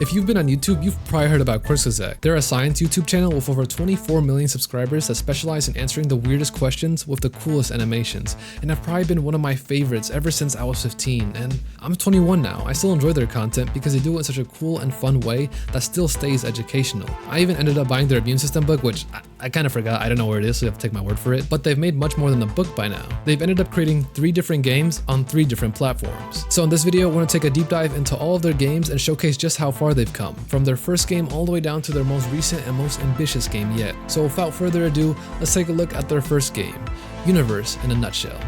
If you've been on YouTube, you've probably heard about Kurzgesagt. They're a science YouTube channel with over 24 million subscribers that specialize in answering the weirdest questions with the coolest animations, and have probably been one of my favorites ever since I was 15, and I'm 21 now. I still enjoy their content because they do it in such a cool and fun way that still stays educational. I even ended up buying their immune system book, which I kind of forgot. I don't know where it is, so you have to take my word for it, but they've made much more than a book by now. They've ended up creating 3 different games on 3 different platforms. So in this video, we're going to take a deep dive into all of their games and showcase just how far they've come, from their first game all the way down to their most recent and most ambitious game yet. So without further ado, let's take a look at their first game, Universe in a Nutshell.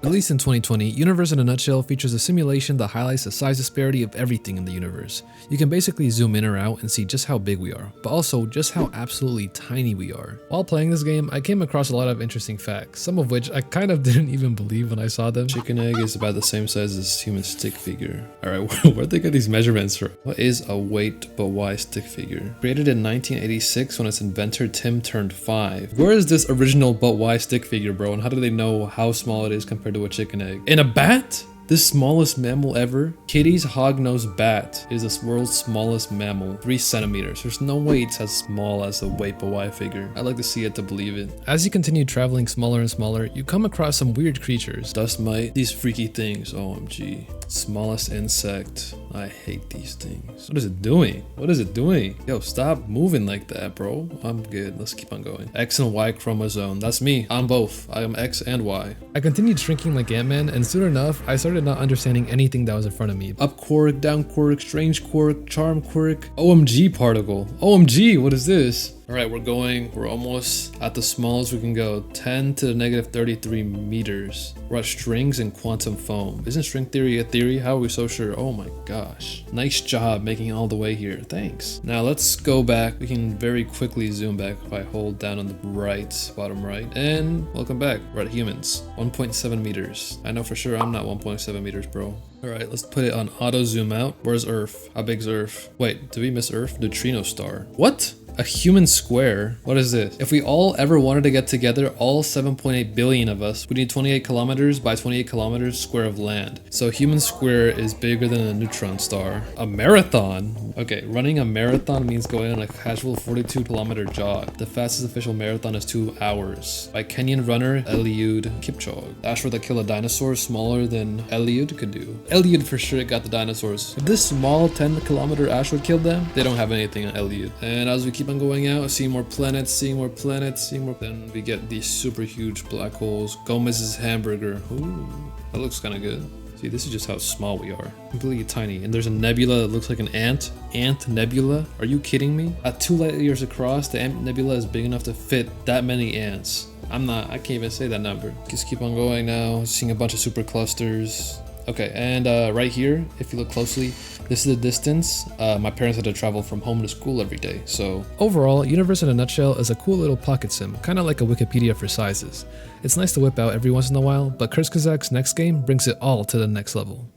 Released in 2020, Universe in a Nutshell features a simulation that highlights the size disparity of everything in the universe. You can basically zoom in or out and see just how big we are, but also just how absolutely tiny we are. While playing this game, I came across a lot of interesting facts, some of which I kind of didn't even believe when I saw them. Chicken egg is about the same size as human stick figure. Alright, where'd they get these measurements from? What is a weight but why stick figure? Created in 1986 when its inventor Tim turned 5. Where is this original but why stick figure, bro? And how do they know how small it is compared to a chicken egg? In a bat? The smallest mammal ever? Kitty's hognose bat is the world's smallest mammal, 3 centimeters. There's no way it's as small as the Wait But Why figure. I'd like to see it to believe it. As you continue traveling smaller and smaller, you come across some weird creatures. Dust mite, these freaky things, OMG. Smallest insect. I hate these things. What is it doing? What is it doing? Yo, stop moving like that, bro. I'm good. Let's keep on going. X and Y chromosome. That's me. I'm both. I am X and Y. I continued shrinking like Ant-Man, and soon enough, I started not understanding anything that was in front of me. Up quirk, down quirk, strange quirk, charm quirk, OMG particle. OMG, what is this? Alright, we're almost at the smallest we can go, 10 to the negative 33 meters. We're at strings and quantum foam. Isn't string theory a theory? How are we so sure? Oh my gosh. Nice job making it all the way here. Thanks. Now let's go back. We can very quickly zoom back if I hold down on the right, bottom right. And welcome back. We're at humans. 1.7 meters. I know for sure I'm not 1.7 meters, bro. Alright, let's put it on auto zoom out. Where's Earth? How big's Earth? Wait, did we miss Earth? Neutrino star. What? A human square? What is this? If we all ever wanted to get together, all 7.8 billion of us, we need 28 kilometers by 28 kilometers square of land. So a human square is bigger than a neutron star. A marathon? Okay, running a marathon means going on a casual 42-kilometer jog. The fastest official marathon is 2 hours. By Kenyan runner Eliud Kipchoge. The asteroid that killed a dinosaur smaller than Eliud could do. Eliud for sure got the dinosaurs. If this small 10-kilometer asteroid killed them, they don't have anything on Eliud. And as we keep on going out, seeing more planets, then we get these super huge black holes. Gomez's hamburger. Ooh, that looks kind of good. See, this is just how small we are. Completely tiny. And there's a nebula that looks like an ant. Ant nebula? Are you kidding me? At 2 light years across, the ant nebula is big enough to fit that many ants. I can't even say that number. Just keep on going now, seeing a bunch of super clusters. Okay, and right here, if you look closely, this is the distance. My parents had to travel from home to school every day, so... Overall, Universe in a Nutshell is a cool little pocket sim, kind of like a Wikipedia for sizes. It's nice to whip out every once in a while, but Kurzgesagt's next game brings it all to the next level.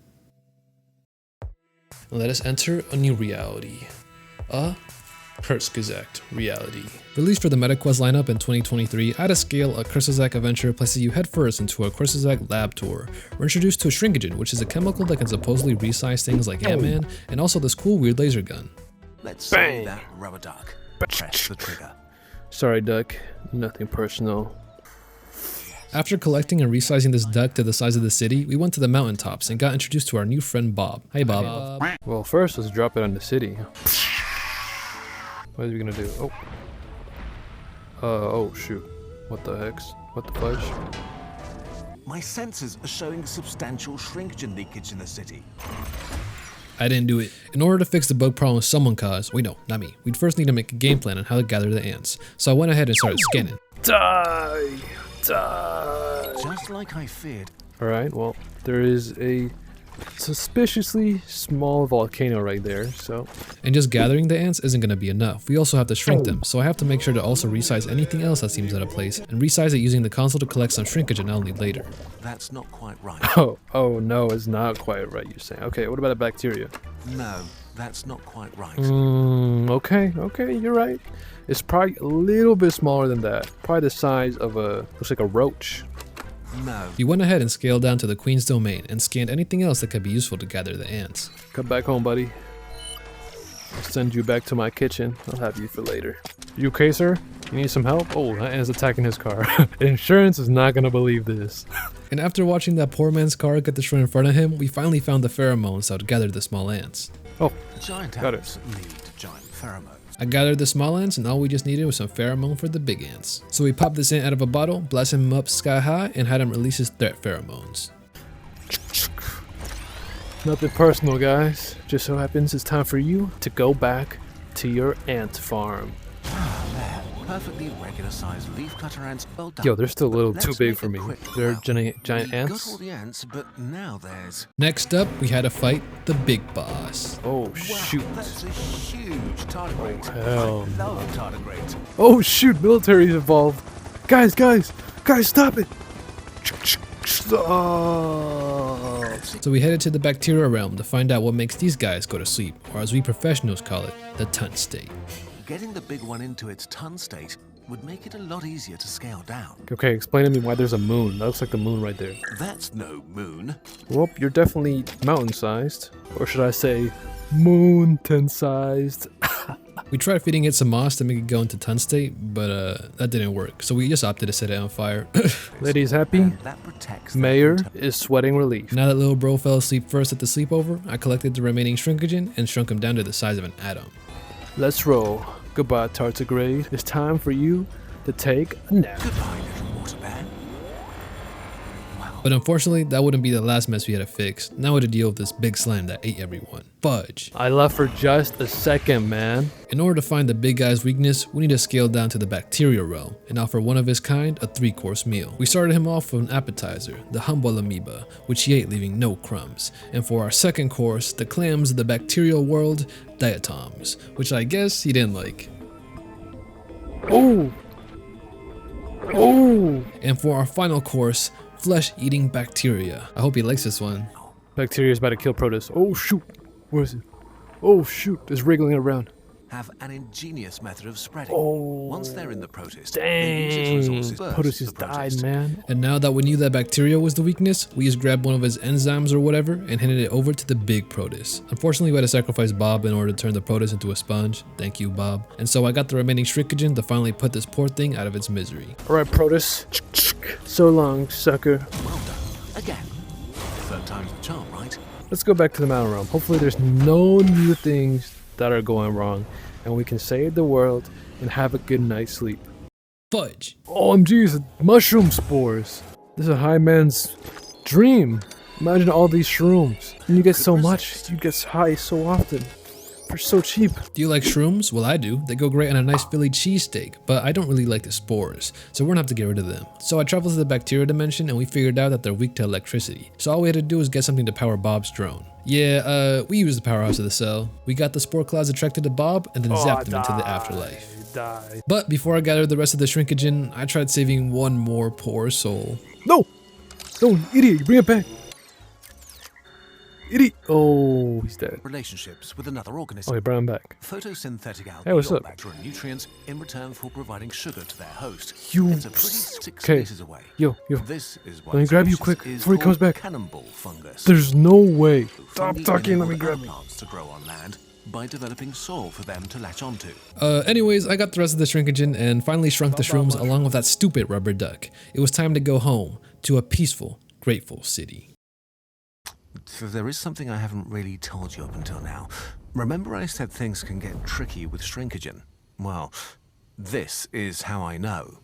Let us enter a new reality. Kurzgesagt reality. Released for the MetaQuest lineup in 2023, at a scale, a Kurzgesagt adventure places you headfirst into a Kurzgesagt lab tour. We're introduced to a shrinkagen, which is a chemical that can supposedly resize things like Ant-Man, and also this cool weird laser gun. Let's say that rubber duck. Press the trigger. Sorry, duck. Nothing personal. After collecting and resizing this duck to the size of the city, we went to the mountaintops and got introduced to our new friend Bob. Hey Bob. Well, first let's drop it on the city. What are we gonna do? Oh shoot. What the heck? What the fudge? My sensors are showing substantial shrinkagen leakage in the city. I didn't do it. In order to fix the bug problem someone caused, wait no, not me, we'd first need to make a game plan on how to gather the ants. So I went ahead and started scanning. Die! Just like I feared. Alright, well, there is a suspiciously small volcano right there, so... And just gathering the ants isn't going to be enough. We also have to shrink them, so I have to make sure to also resize anything else that seems out of place, and resize it using the console to collect some shrinkagen I'll need later. That's not quite right. Oh no, it's not quite right, you're saying. Okay, what about a bacteria? No, that's not quite right. Okay, you're right. It's probably a little bit smaller than that. Probably the size of looks like a roach. no. We went ahead and scaled down to the Queen's domain and scanned anything else that could be useful to gather the ants. Come back home, buddy. I'll send you back to my kitchen. I'll have you for later. You okay, sir? You need some help? Oh, that ant's attacking his car. Insurance is not gonna believe this. And after watching that poor man's car get destroyed in front of him, we finally found the pheromones that would gather the small ants. Oh, Giant got ants need giant pheromones. I gathered the small ants and all we just needed was some pheromone for the big ants. So we popped this ant out of a bottle, blasted him up sky high, and had him release his threat pheromones. nothing personal, guys. Just so happens it's time for you to go back to your ant farm. There, perfectly regular sized leaf cutter ants. Well done. Yo, they're still a little too Let's big make for it me. quick. They're Well, giant we got ants. all the ants, but now there's... Next up, we had to fight the big boss. Oh Wow, shoot. that's a huge tardigrade. hell I love tardigrades. Oh shoot, military's involved. Guys, stop it. Oh. So we headed to the bacteria realm to find out what makes these guys go to sleep, or as we professionals call it, the tunt state. Getting the big one into its ton state would make it a lot easier to scale down. Okay, explain to me why there's a moon. That looks like the moon right there. That's no moon. Well, you're definitely mountain-sized. Or should I say, mountain-sized. We tried feeding it some moss to make it go into tunt state, but that didn't work, so we just opted to set it on fire. Ladies happy? And that protects them Mayor from is sweating relief. Now that little bro fell asleep first at the sleepover, I collected the remaining shrinkagen and shrunk him down to the size of an atom. Let's roll. Goodbye, tardigrade. It's time for you to take a nap. Goodbye, little water bear. But unfortunately, that wouldn't be the last mess we had to fix. Now we had to deal with this big slime that ate everyone. Fudge. I left for just a second, man. In order to find the big guy's weakness, we need to scale down to the bacteria realm and offer one of his kind a 3-course meal. We started him off with an appetizer, the humble amoeba, which he ate leaving no crumbs. And for our second course, the clams of the bacterial world, diatoms, which I guess he didn't like. Oh! Oh! And for our final course, flesh-eating bacteria. I hope he likes this one. Bacteria is about to kill Protus. Oh shoot! Where is it? Oh shoot! It's wriggling around. Have an ingenious method of spreading. Oh. Once they're in the protist, they use its Dang! resources Protus first, just the died, protist. man. And now that we knew that bacteria was the weakness, we just grabbed one of his enzymes or whatever and handed it over to the big Protus. Unfortunately, we had to sacrifice Bob in order to turn the Protus into a sponge. Thank you, Bob. And so I got the remaining shrinkagen to finally put this poor thing out of its misery. Alright, Protus. So long, sucker. Well done. Again. Third time's the charm, right? Let's go back to the mountain realm. Hopefully there's no new things that are going wrong, and we can save the world and have a good night's sleep. Fudge! OMG, it's mushroom spores. This is a high man's dream. Imagine all these shrooms. And you get so much, you get high so often. They're so cheap. Do you like shrooms? Well, I do. They go great on a nice Philly cheesesteak, but I don't really like the spores, so we're gonna have to get rid of them. So I traveled to the bacteria dimension and we figured out that they're weak to electricity. So all we had to do was get something to power Bob's drone. Yeah, we used the powerhouse of the cell. We got the spore clouds attracted to Bob and then zapped him into the afterlife. Die. But before I gathered the rest of the shrinkagen, I tried saving one more poor soul. No! No, idiot, bring it back. Idiot. Oh, he's dead. Relationships with another organism. Okay, bring him back. Photosynthetic algae Hey, what's or up? bacterial nutrients in return for providing sugar to their host. You- It's a pretty 6 Okay. spaces away. Yo. This is why Let me grab you species quick is before he comes called back. Cannonball fungus. There's no way. Stop Fungi talking, let enable me grab other you. plants to grow on land by developing soil for them to latch onto. Anyways, I got the rest of the shrinkagen and finally shrunk the shrooms along with that stupid rubber duck. It was time to go home to a peaceful, grateful city. So there is something I haven't really told you up until now. Remember I said things can get tricky with shrinkagen? Well, this is how I know.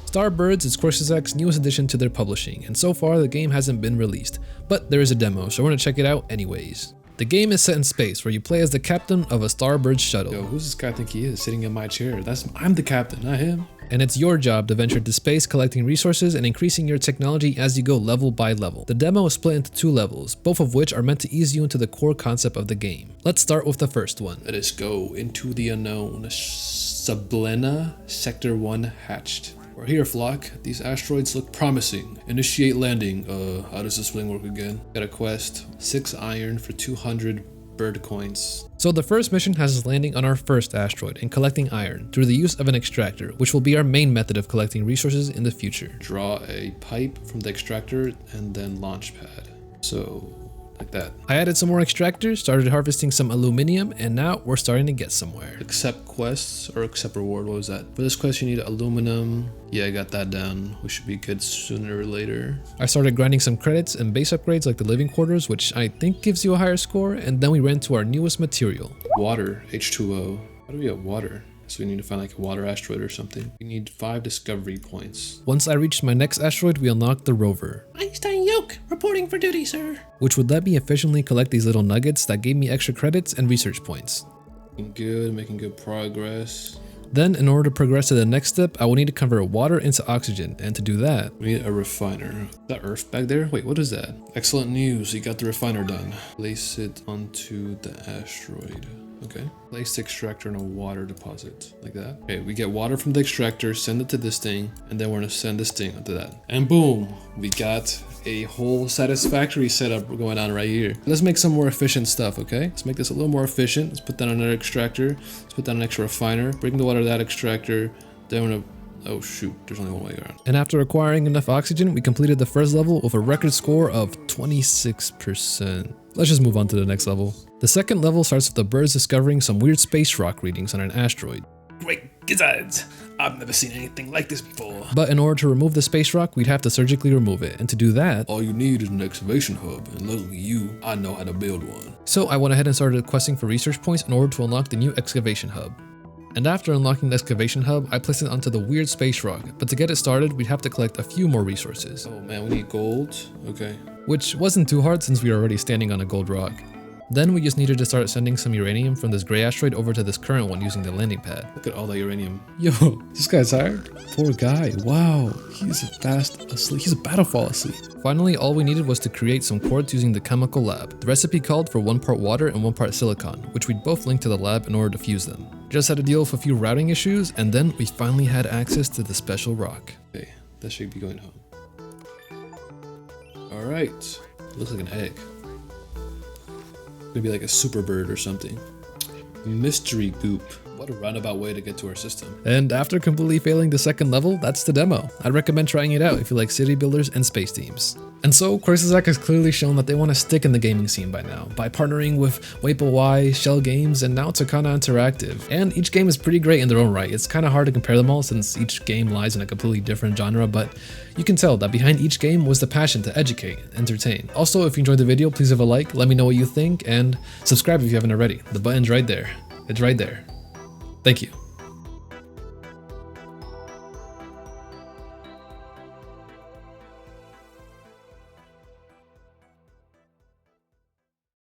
Starbirds is Kurzgesagt's newest addition to their publishing, and so far the game hasn't been released, but there is a demo, so we're gonna check it out anyways. The game is set in space, where you play as the captain of a Starbird shuttle. Yo, who's this guy think he is sitting in my chair? I'm the captain, not him. and it's your job to venture into space collecting resources and increasing your technology as you go level by level. The demo is split into 2 levels, both of which are meant to ease you into the core concept of the game. Let's start with the first one. Let us go into the unknown. Sablena, Sector 1 hatched. We're here, flock. These asteroids look promising. Initiate landing. How does this thing work again? Got a quest. 6 iron for 200 bird coins. So the first mission has us landing on our first asteroid and collecting iron through the use of an extractor, which will be our main method of collecting resources in the future. Draw a pipe from the extractor and then launch pad. So, like that. I added some more extractors, started harvesting some aluminium, and now we're starting to get somewhere. Accept quests or accept reward, what was that? For this quest you need aluminum. Yeah, I got that down. We should be good sooner or later. I started grinding some credits and base upgrades like the living quarters, which I think gives you a higher score, and then we ran to our newest material. Water, H2O. How do we get water? So we need to find like a water asteroid or something. We need 5 discovery points. Once I reached my next asteroid, we unlocked the rover. Einstein Yoke, reporting for duty, sir. Which would let me efficiently collect these little nuggets that gave me extra credits and research points. Making good progress. Then, in order to progress to the next step, I will need to convert water into oxygen, and to do that, We need a refiner. Is that Earth back there? Wait, what is that? Excellent news, you got the refiner done. Place it onto the asteroid. Okay. Place the extractor in a water deposit, like that. Okay, we get water from the extractor, send it to this thing, and then we're gonna send this thing onto that. And boom, we got a whole satisfactory setup going on right here. Let's make some more efficient stuff, okay? Let's make this a little more efficient. Let's put down another extractor. Let's put down an extra refiner. Bring the water to that extractor. Then we're gonna, oh shoot, there's only one way around. and after acquiring enough oxygen, we completed the first level with a record score of 26%. Let's just move on to the next level. The second level starts with the birds discovering some weird space rock readings on an asteroid. Great gizzards. I've never seen anything like this before. But in order to remove the space rock, we'd have to surgically remove it, and to do that, All you need is an excavation hub, and luckily you, I know how to build one. so I went ahead and started questing for research points in order to unlock the new excavation hub. And after unlocking the excavation hub, I placed it onto the weird space rock, but to get it started, we'd have to collect a few more resources, Oh man, we need gold. Okay. which wasn't too hard since we were already standing on a gold rock. Then we just needed to start sending some uranium from this gray asteroid over to this current one using the landing pad. Look at all that uranium. Yo, this guy's tired. Poor guy. Wow, he's fast asleep. He's about to fall asleep. Finally, all we needed was to create some quartz using the chemical lab. The recipe called for 1 part water and 1 part silicon, which we'd both link to the lab in order to fuse them. Just had to deal with a few routing issues, and then we finally had access to the special rock. Okay, that should be going home. Alright. Looks like an egg. Could be like a super bird or something. Mystery goop. What a roundabout way to get to our system. And after completely failing the second level, that's the demo. I'd recommend trying it out if you like city builders and space teams. And so, Kurzgesagt has clearly shown that they want to stick in the gaming scene by now, by partnering with Wapel, Shell Games, and now Takana Interactive. And each game is pretty great in their own right. It's kind of hard to compare them all since each game lies in a completely different genre, but you can tell that behind each game was the passion to educate and entertain. Also, if you enjoyed the video, please leave a like, let me know what you think, and subscribe if you haven't already. The button's right there. It's right there. Thank you.